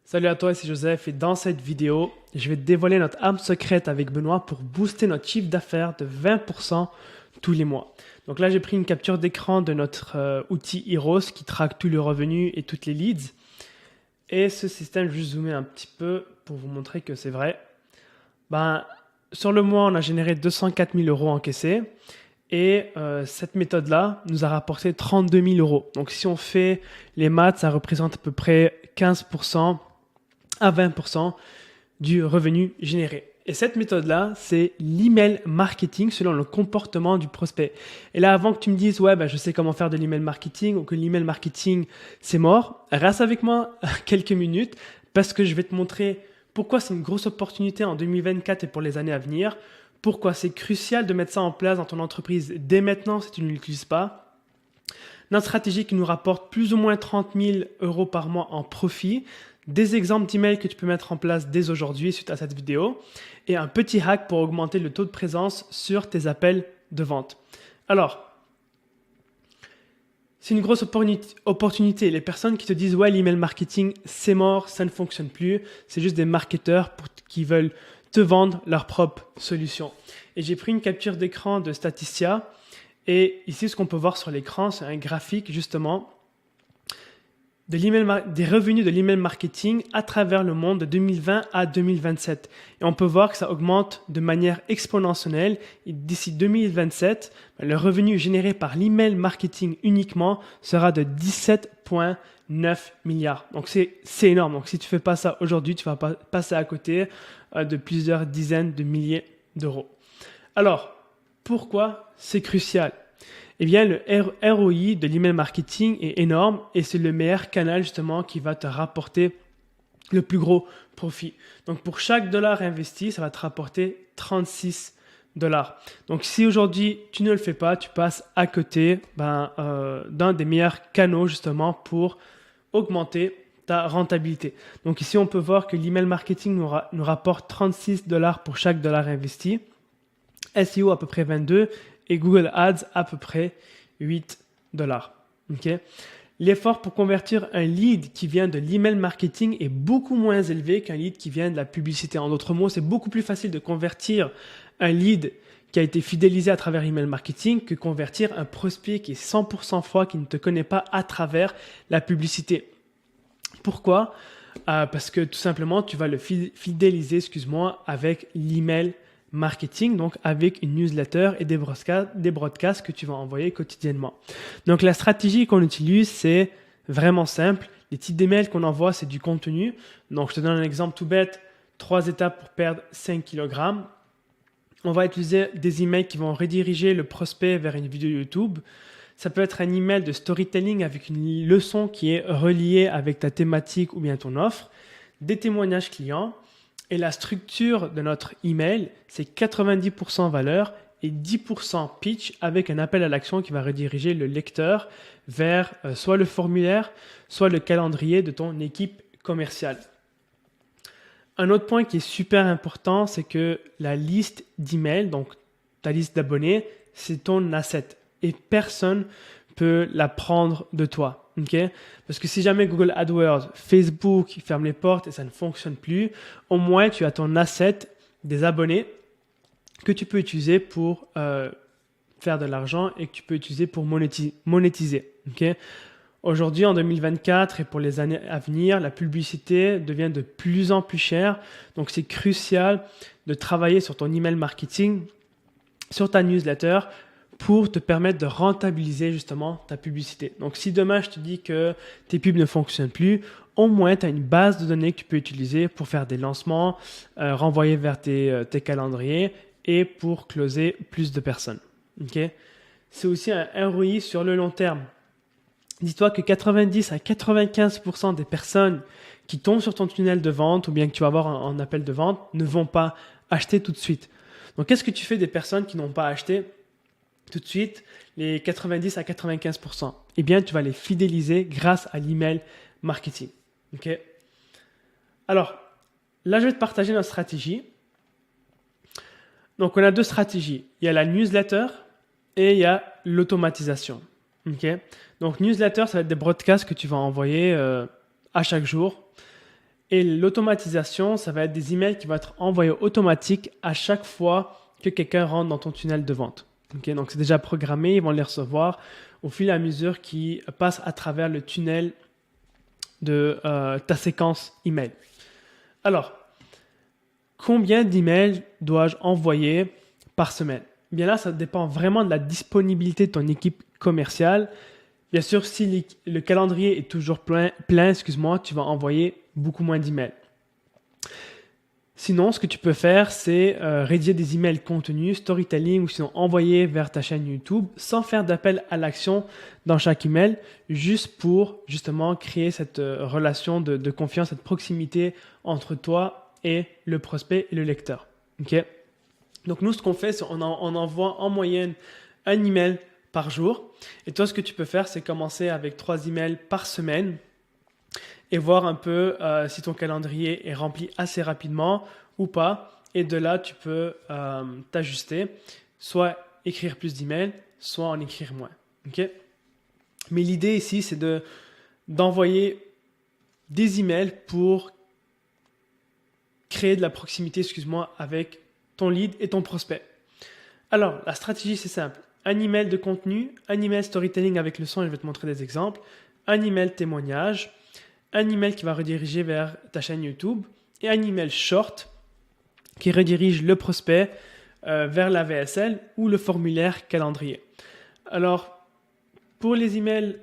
Salut à toi, c'est Joseph et dans cette vidéo, je vais te dévoiler notre arme secrète avec Benoît pour booster notre chiffre d'affaires de 20% tous les mois. Donc là, j'ai pris une capture d'écran de notre outil Heroes qui traque tous les revenus et toutes les leads. Et ce système, je vais juste zoomer un petit peu pour vous montrer que c'est vrai. Sur le mois, on a généré 204 000 euros encaissés. Et cette méthode-là nous a rapporté 32 000 euros. Donc si on fait les maths, ça représente à peu près 15% à 20% du revenu généré. Et cette méthode-là, c'est l'email marketing selon le comportement du prospect. Et là, avant que tu me dises, je sais comment faire de l'email marketing ou que l'email marketing, c'est mort, reste avec moi quelques minutes parce que je vais te montrer pourquoi c'est une grosse opportunité en 2024 et pour les années à venir, pourquoi c'est crucial de mettre ça en place dans ton entreprise dès maintenant si tu ne l'utilises pas. Notre stratégie qui nous rapporte plus ou moins 30 000 euros par mois en profit, des exemples d'emails que tu peux mettre en place dès aujourd'hui suite à cette vidéo et un petit hack pour augmenter le taux de présence sur tes appels de vente. Alors, c'est une grosse opportunité. Les personnes qui te disent « Ouais, l'email marketing, c'est mort, ça ne fonctionne plus », c'est juste des marketeurs qui veulent te vendre leur propre solution. Et j'ai pris une capture d'écran de Statista et ici, ce qu'on peut voir sur l'écran, c'est un graphique justement des revenus de l'email marketing à travers le monde de 2020 à 2027. Et on peut voir que ça augmente de manière exponentielle. Et d'ici 2027, le revenu généré par l'email marketing uniquement sera de 17,9 milliards. Donc c'est énorme. Donc si tu ne fais pas ça aujourd'hui, tu vas passer à côté de plusieurs dizaines de milliers d'euros. Alors, pourquoi c'est crucial ? Eh bien, le ROI de l'email marketing est énorme et c'est le meilleur canal justement qui va te rapporter le plus gros profit. Donc, pour chaque dollar investi, ça va te rapporter 36 dollars. Donc, si aujourd'hui tu ne le fais pas, tu passes à côté d'un des meilleurs canaux justement pour augmenter ta rentabilité. Donc, ici, on peut voir que l'email marketing nous rapporte 36 dollars pour chaque dollar investi. SEO à peu près 22 et Google Ads à peu près 8 dollars. Okay? L'effort pour convertir un lead qui vient de l'email marketing est beaucoup moins élevé qu'un lead qui vient de la publicité. En d'autres mots, c'est beaucoup plus facile de convertir un lead qui a été fidélisé à travers email marketing que convertir un prospect qui est 100% froid, qui ne te connaît pas à travers la publicité. Pourquoi ? Parce que tout simplement, tu vas le fidéliser, avec l'email marketing, donc avec une newsletter et des broadcasts que tu vas envoyer quotidiennement. Donc la stratégie qu'on utilise, c'est vraiment simple. Les types d'emails qu'on envoie, c'est du contenu. Donc je te donne un exemple tout bête, 3 étapes pour perdre 5 kg. On va utiliser des emails qui vont rediriger le prospect vers une vidéo YouTube. Ça peut être un email de storytelling avec une leçon qui est reliée avec ta thématique ou bien ton offre, des témoignages clients. Et la structure de notre email, c'est 90% valeur et 10% pitch avec un appel à l'action qui va rediriger le lecteur vers soit le formulaire, soit le calendrier de ton équipe commerciale. Un autre point qui est super important, c'est que la liste d'emails, donc ta liste d'abonnés, c'est ton asset et personne peut la prendre de toi. Okay? Parce que si jamais Google AdWords, Facebook ferment les portes et ça ne fonctionne plus, au moins tu as ton asset des abonnés que tu peux utiliser pour faire de l'argent et que tu peux utiliser pour monétiser. Okay? Aujourd'hui, en 2024 et pour les années à venir, la publicité devient de plus en plus chère. Donc, c'est crucial de travailler sur ton email marketing, sur ta newsletter, pour te permettre de rentabiliser justement ta publicité. Donc, si demain je te dis que tes pubs ne fonctionnent plus, au moins tu as une base de données que tu peux utiliser pour faire des lancements, renvoyer vers tes calendriers et pour closer plus de personnes. Okay? C'est aussi un ROI sur le long terme. Dis-toi que 90 à 95% des personnes qui tombent sur ton tunnel de vente ou bien que tu vas avoir en appel de vente ne vont pas acheter tout de suite. Donc, qu'est-ce que tu fais des personnes qui n'ont pas acheté tout de suite, les 90 à 95%, eh bien, tu vas les fidéliser grâce à l'email marketing. Okay? Alors, là, je vais te partager notre stratégie. Donc, on a deux stratégies. Il y a la newsletter et il y a l'automatisation. Okay? Donc, newsletter, ça va être des broadcasts que tu vas envoyer à chaque jour. Et l'automatisation, ça va être des emails qui vont être envoyés automatiques à chaque fois que quelqu'un rentre dans ton tunnel de vente. Okay, donc c'est déjà programmé, ils vont les recevoir au fur et à mesure qu'ils passent à travers le tunnel de ta séquence email. Alors, combien d'emails dois-je envoyer par semaine? Bien là, ça dépend vraiment de la disponibilité de ton équipe commerciale. Bien sûr, si le calendrier est toujours plein, tu vas envoyer beaucoup moins d'emails. Sinon, ce que tu peux faire, c'est rédiger des emails contenus, storytelling ou sinon envoyer vers ta chaîne YouTube sans faire d'appel à l'action dans chaque email, juste pour justement créer cette relation de confiance, cette proximité entre toi et le prospect et le lecteur. Okay? Donc nous, ce qu'on fait, c'est on envoie en moyenne un email par jour. Et toi, ce que tu peux faire, c'est commencer avec 3 emails par semaine et voir un peu si ton calendrier est rempli assez rapidement ou pas. Et de là, tu peux t'ajuster, soit écrire plus d'emails, soit en écrire moins. Okay? Mais l'idée ici, c'est d'envoyer des emails pour créer de la proximité, avec ton lead et ton prospect. Alors, la stratégie, c'est simple. Un email de contenu, un email storytelling avec le son, et je vais te montrer des exemples, un email témoignage, un email qui va rediriger vers ta chaîne YouTube et un email short qui redirige le prospect vers la VSL ou le formulaire calendrier. Alors, pour les emails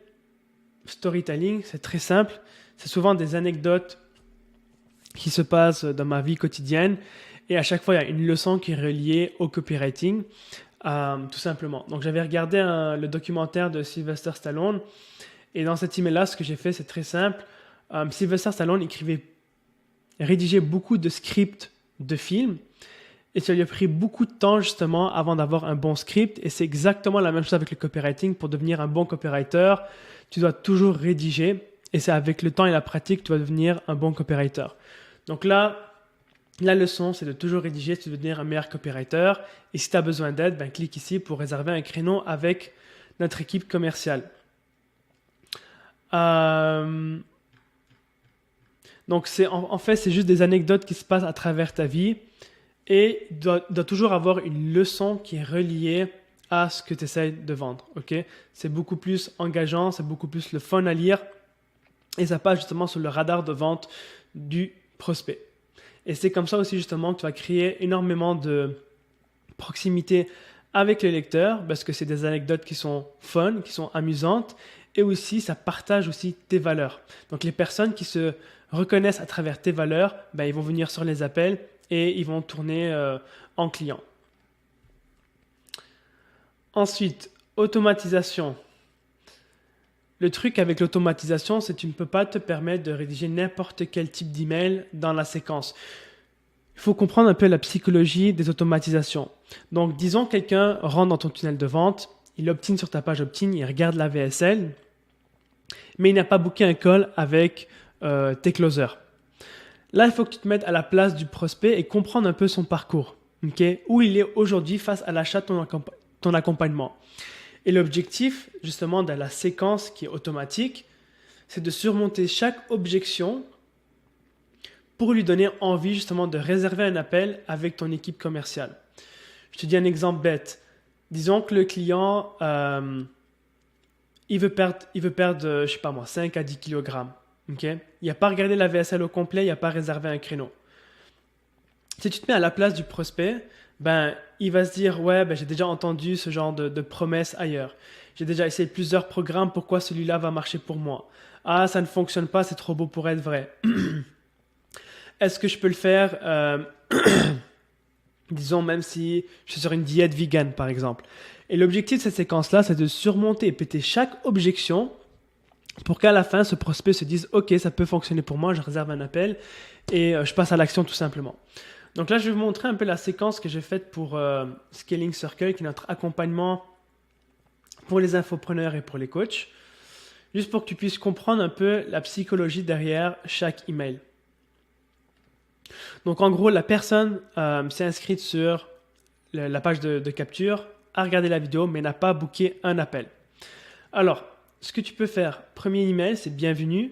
storytelling, c'est très simple. C'est souvent des anecdotes qui se passent dans ma vie quotidienne et à chaque fois, il y a une leçon qui est reliée au copywriting, tout simplement. Donc, j'avais regardé le documentaire de Sylvester Stallone et dans cet email-là, ce que j'ai fait, c'est très simple. Sylvester Stallone rédigeait beaucoup de scripts de films et ça lui a pris beaucoup de temps justement avant d'avoir un bon script et c'est exactement la même chose avec le copywriting. Pour devenir un bon copywriter, tu dois toujours rédiger et c'est avec le temps et la pratique que tu vas devenir un bon copywriter. Donc là, la leçon, c'est de toujours rédiger si tu veux devenir un meilleur copywriter et si tu as besoin d'aide, clique ici pour réserver un créneau avec notre équipe commerciale. Donc, en fait, c'est juste des anecdotes qui se passent à travers ta vie et il doit toujours avoir une leçon qui est reliée à ce que tu essaies de vendre. Okay? C'est beaucoup plus engageant, c'est beaucoup plus le fun à lire et ça passe justement sur le radar de vente du prospect. Et c'est comme ça aussi justement que tu vas créer énormément de proximité avec le lecteur parce que c'est des anecdotes qui sont fun, qui sont amusantes et aussi ça partage aussi tes valeurs. Donc les personnes qui se reconnaissent à travers tes valeurs, ils vont venir sur les appels et ils vont tourner en client. Ensuite, automatisation. Le truc avec l'automatisation, c'est que tu ne peux pas te permettre de rédiger n'importe quel type d'email dans la séquence. Il faut comprendre un peu la psychologie des automatisations. Donc, disons que quelqu'un rentre dans ton tunnel de vente, il opt-in sur ta page opt-in, il regarde la VSL, mais il n'a pas booké un call avec tes closers. Là, il faut que tu te mettes à la place du prospect et comprendre un peu son parcours, okay? Où il est aujourd'hui face à l'achat de ton accompagnement. Et l'objectif, justement, de la séquence qui est automatique, c'est de surmonter chaque objection pour lui donner envie, justement, de réserver un appel avec ton équipe commerciale. Je te dis un exemple bête. Disons que le client, il veut perdre, je sais pas moi, 5 à 10 kg. Okay? Il n'a pas regardé la VSL au complet, il n'a pas réservé un créneau. Si tu te mets à la place du prospect, il va se dire, ouais, j'ai déjà entendu ce genre de promesses ailleurs. J'ai déjà essayé plusieurs programmes, pourquoi celui-là va marcher pour moi? Ah, ça ne fonctionne pas, c'est trop beau pour être vrai. Est-ce que je peux le faire, disons, même si je suis sur une diète vegan, par exemple. Et l'objectif de cette séquence-là, c'est de surmonter et péter chaque objection pour qu'à la fin, ce prospect se dise, ok, ça peut fonctionner pour moi, je réserve un appel et je passe à l'action tout simplement. Donc là, je vais vous montrer un peu la séquence que j'ai faite pour Scaling Circle, qui est notre accompagnement pour les infopreneurs et pour les coachs, juste pour que tu puisses comprendre un peu la psychologie derrière chaque email. Donc en gros, la personne s'est inscrite sur la page de capture, a regardé la vidéo, mais n'a pas booké un appel. Alors, ce que tu peux faire, premier email, c'est bienvenue.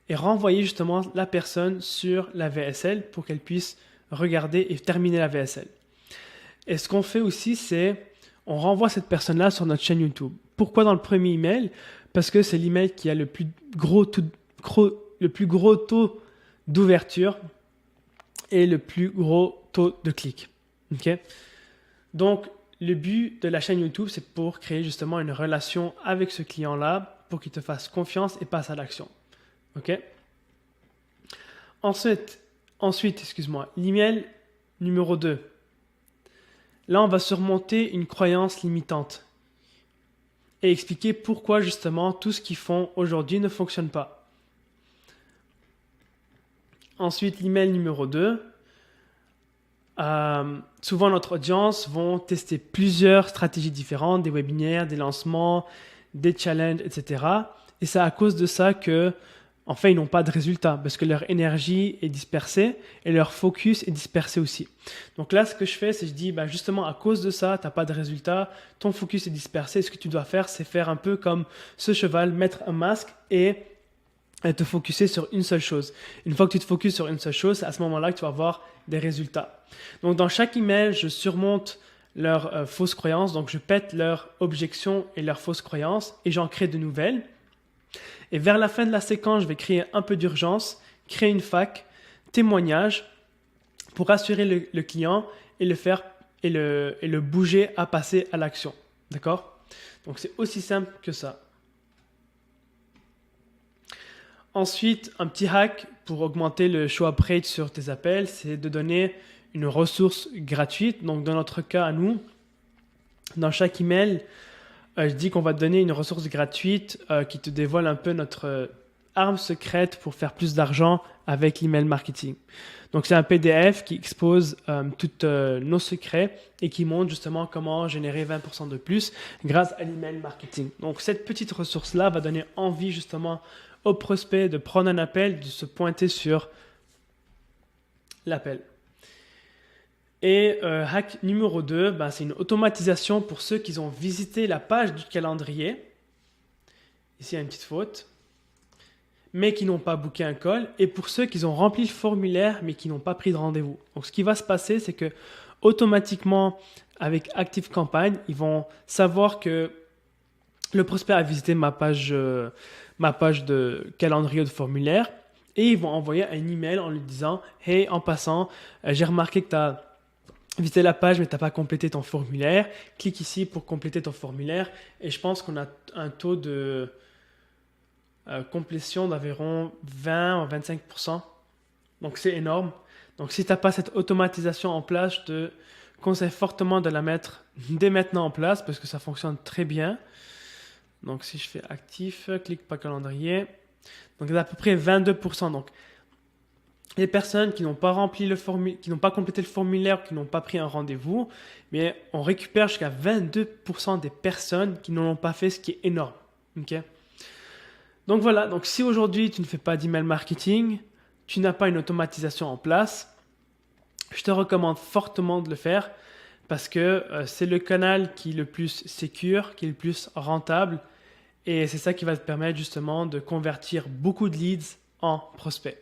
et renvoyer justement la personne sur la VSL pour qu'elle puisse regarder et terminer la VSL. Et ce qu'on fait aussi, c'est on renvoie cette personne-là sur notre chaîne YouTube. Pourquoi dans le premier email? Parce que c'est l'email qui a le plus gros taux d'ouverture et le plus gros taux de clic. Okay? Donc, le but de la chaîne YouTube, c'est pour créer justement une relation avec ce client-là pour qu'il te fasse confiance et passe à l'action. Okay? Ensuite, l'email numéro 2. Là, on va surmonter une croyance limitante et expliquer pourquoi justement tout ce qu'ils font aujourd'hui ne fonctionne pas. Ensuite, l'email numéro 2. Souvent, notre audience vont tester plusieurs stratégies différentes, des webinaires, des lancements, des challenges, etc. Et c'est à cause de ça que, en fait, ils n'ont pas de résultats parce que leur énergie est dispersée et leur focus est dispersé aussi. Donc là, ce que je fais, c'est que je dis, justement, à cause de ça, tu n'as pas de résultats, ton focus est dispersé. Ce que tu dois faire, c'est faire un peu comme ce cheval, mettre un masque et te focuser sur une seule chose. Une fois que tu te focuses sur une seule chose, c'est à ce moment-là que tu vas avoir des résultats. Donc, dans chaque email, je surmonte leurs fausses croyances. Donc, je pète leurs objections et leurs fausses croyances et j'en crée de nouvelles. Et vers la fin de la séquence, je vais créer un peu d'urgence, créer une FAQ, témoignage pour rassurer le client et le bouger à passer à l'action. D'accord? Donc, c'est aussi simple que ça. Ensuite, un petit hack pour augmenter le show up rate sur tes appels, c'est de donner une ressource gratuite. Donc, dans notre cas à nous, dans chaque email, je dis qu'on va te donner une ressource gratuite qui te dévoile un peu notre arme secrète pour faire plus d'argent avec l'email marketing. Donc, c'est un PDF qui expose tous nos secrets et qui montre justement comment générer 20% de plus grâce à l'email marketing. Donc, cette petite ressource-là va donner envie justement au prospect de prendre un appel, de se pointer sur l'appel. Et hack numéro 2, c'est une automatisation pour ceux qui ont visité la page du calendrier. Ici, il y a une petite faute. Mais qui n'ont pas booké un call. Et pour ceux qui ont rempli le formulaire, mais qui n'ont pas pris de rendez-vous. Donc, ce qui va se passer, c'est que automatiquement, avec ActiveCampagne, ils vont savoir que le prospect a visité ma page de calendrier de formulaire. Et ils vont envoyer un email en lui disant « Hey, en passant, j'ai remarqué que tu as visiter la page mais tu n'as pas complété ton formulaire, clique ici pour compléter ton formulaire et je pense qu'on a un taux de complétion d'environ 20 à 25%. Donc c'est énorme. Donc si tu n'as pas cette automatisation en place, je te conseille fortement de la mettre dès maintenant en place parce que ça fonctionne très bien. Donc si je fais actif, clique pas calendrier. Donc il y a à peu près 22%. Donc les personnes qui n'ont pas rempli qui n'ont pas complété le formulaire, qui n'ont pas pris un rendez-vous, mais on récupère jusqu'à 22% des personnes qui n'en ont pas fait, ce qui est énorme. Okay? Donc voilà, donc si aujourd'hui tu ne fais pas d'email marketing, tu n'as pas une automatisation en place, je te recommande fortement de le faire parce que c'est le canal qui est le plus sécure, qui est le plus rentable et c'est ça qui va te permettre justement de convertir beaucoup de leads en prospects.